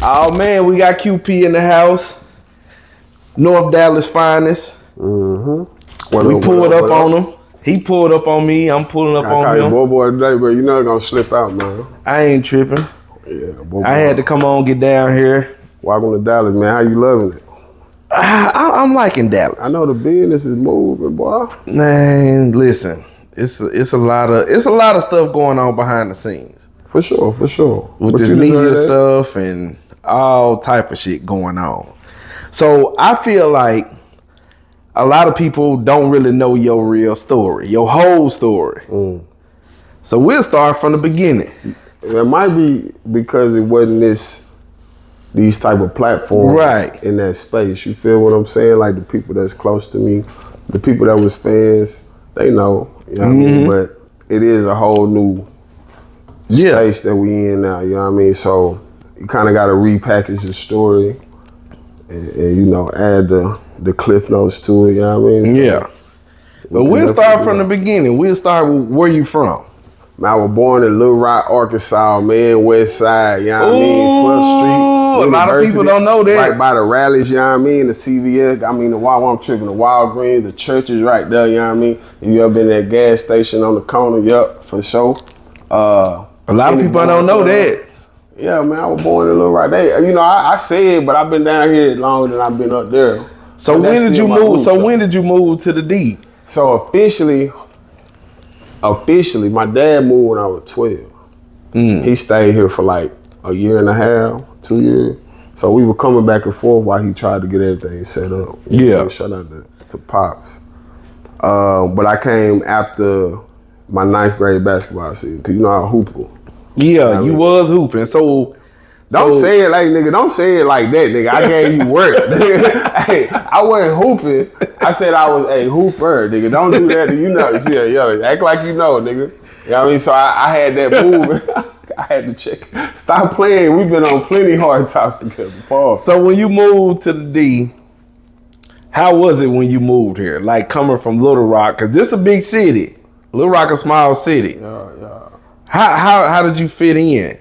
Oh man, we got QP in the house. North Dallas finest. We pulled up on him. He pulled up on me. I'm pulling up on him. Boy today, but you know it's gonna slip out, man. I ain't tripping. Yeah, I had to come on, get down here. Welcome to Dallas, man. How you loving it? I'm liking Dallas. I know the business is moving, boy. Man, listen, it's a lot of stuff going on behind the scenes. For sure. With this media stuff and all type of shit going on. So I feel like a lot of people don't really know your real story, your whole story. So we'll start from the beginning. It might be because it wasn't these type of platforms in that space. You feel what I'm saying? Like the people that's close to me, the people that was fans, they know. You know what I mean? But it is a whole new space that we in now. You know what I mean? So you kind of got to repackage the story and you know, add the cliff notes to it. You know what I mean? So but we'll start from the beginning. We'll start with where you from. I was born in Little Rock, Arkansas, man, West Side, you know what I mean? 12th Street. A lot of people don't know that. Right by the rallies, you know what I mean? The CVS, I mean, the Walgreens, the church is right there, you know what I mean? If you ever been at that gas station on the corner, yup, for sure. A lot of people don't know that. Yeah, man, I was born in Little Rock. You know, I say it, but I've been down here longer than I've been up there. So when did you move? When did you move to the D? So officially, my dad moved when I was 12. He stayed here for like a year and a half, 2 years. So we were coming back and forth while he tried to get everything set up. Shout out to Pops. But I came after my 9th grade basketball season, because you know I hooper. Yeah, you was hooping. So don't say it like nigga. Don't say it like that, nigga. I gave you work. Hey, I wasn't hooping. I said I was a hooper, nigga. Don't do that. You know, yeah. Act like you know, nigga. You know what I mean? So I had that move. I had to check. Stop playing. We've been on plenty hard tops together. Pause. So when you moved to the D, how was it when you moved here? Like coming from Little Rock, because this is a big city. Little Rock a small city. Yeah. How did you fit in?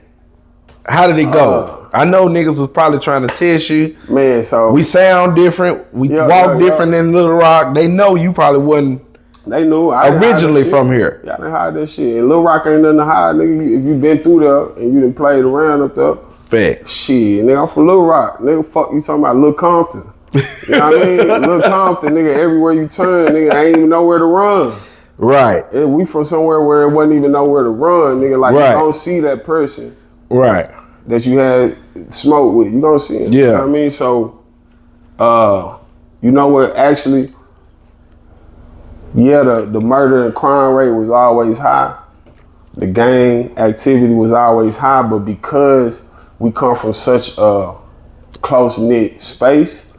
How did it go? I know niggas was probably trying to test you. Man, so we sound different. We walk different than Little Rock. They know you probably wasn't. They knew originally from here. Y'all didn't hide that shit. And Little Rock ain't nothing to hide, nigga. If you been through there and you done played around up there, fact. Shit, nigga, I'm from Little Rock. Nigga, fuck you talking about Lil Compton. You know what I mean? Lil Compton, nigga, everywhere you turn, nigga, I ain't even know where to run. Right. And we from somewhere where it wasn't even nowhere to run, nigga. Like you don't see that person. Right. That you had smoke with. You gonna see it. Yeah. You know what I mean? So, you know what, actually, the murder and crime rate was always high. The gang activity was always high, but because we come from such a close-knit space,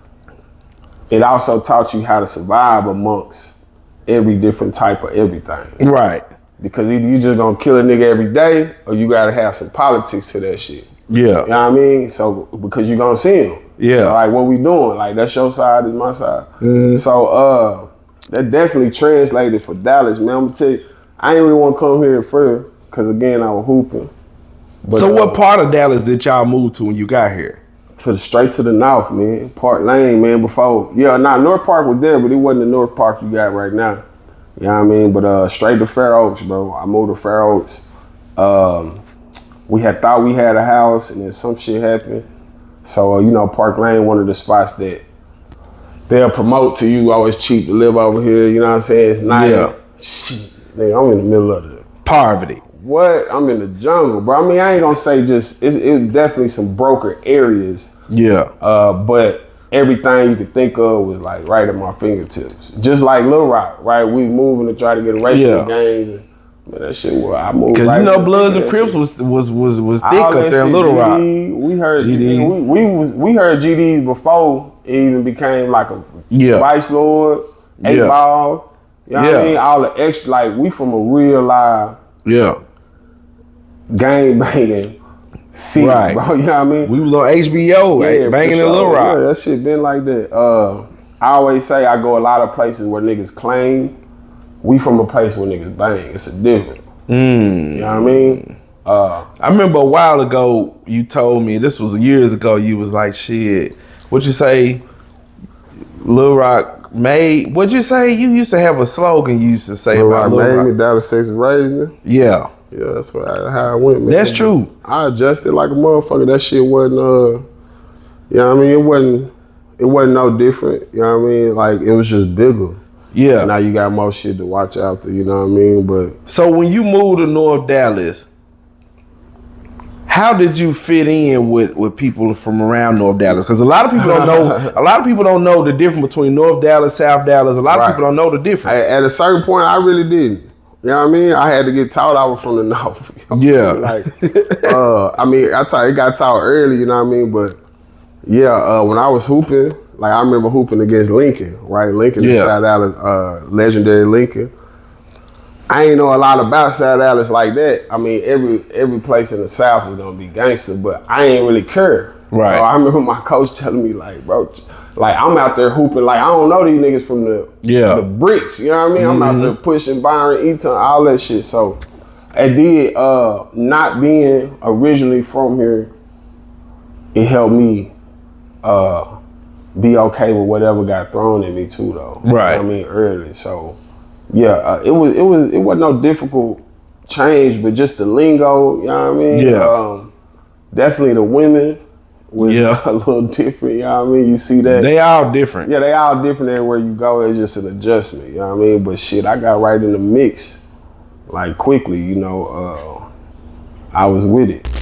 it also taught you how to survive amongst every different type of everything. Right. Because either you just gonna kill a nigga every day, or you gotta have some politics to that shit. Yeah. You know what I mean? So, because you gonna see him. Yeah. So, like, what we doing? Like, that's your side, is my side. So, that definitely translated for Dallas, man. I'm gonna tell you, I ain't really want to come here at first, because again, I was hooping. But, so what part of Dallas did y'all move to when you got here? Straight to the north, man. Park Lane, man, before. North Park was there, but it wasn't the North Park you got right now. You know what I mean? But straight to Fair Oaks, bro. I moved to Fair Oaks. We had thought we had a house, and then some shit happened. So, Park Lane, one of the spots that they'll promote to you, always cheap to live over here. You know what I'm saying? It's nice. Yeah. Shit, nigga, I'm in the middle of the poverty. What? I'm in the jungle, bro. I mean, I ain't gonna say just, it's definitely some broker areas. Yeah. But everything you could think of was like right at my fingertips. Just like Little Rock, right? We moving to try to get away from the gangs. And, man, that shit, I moved. Cause right Bloods and Crips was thick up there in Little Rock. We heard GD. We heard GDs before it even became like a Vice Lord, 8 Ball. You know what I mean? All the extra, like, we from a real live gang banging city, bro. You know what I mean? We was on HBO, banging in Little Rock. Yeah, that shit been like that. I always say I go a lot of places where niggas claim. We from a place where niggas bang. It's a different. You know what I mean? I remember a while ago you told me, this was years ago, you was like, shit, what'd you say? Lil Rock made, what'd you say? You used to have a slogan you used to say Lil about Rock Lil made Rock. me, Dallas, Texas raised me. Yeah. Yeah, that's how it went, man. That's true. I adjusted like a motherfucker. That shit wasn't, you know what I mean? It wasn't no different. You know what I mean? Like, it was just bigger. Yeah. Now you got more shit to watch after, you know what I mean? But So when you moved to North Dallas, how did you fit in with people from around North Dallas? Because a lot of people don't know. A lot of people don't know the difference between North Dallas, South Dallas. A lot of people don't know the difference. At a certain point, I really didn't. You know what I mean? I had to get taught I was from the North. Yeah. Like, I mean, it got taught early, you know what I mean? But yeah, when I was hooping, like I remember hooping against Lincoln, right? Lincoln in South Dallas, legendary Lincoln. I ain't know a lot about South Dallas like that. I mean, every place in the South is gonna be gangster, but I ain't really care. Right. So I remember my coach telling me, like, bro, like I'm out there hooping, like I don't know these niggas from the bricks. You know what I mean? I'm out there pushing Byron Eaton, all that shit. So it did, not being originally from here, it helped me be okay with whatever got thrown at me too, though. Right. You know what I mean, early. So yeah, it wasn't no difficult change, but just the lingo, you know what I mean? Yeah. Definitely the women was a little different, you know what I mean? You see that? They all different. Yeah, they all different everywhere you go. It's just an adjustment, you know what I mean? But shit, I got right in the mix, like quickly, you know. I was with it.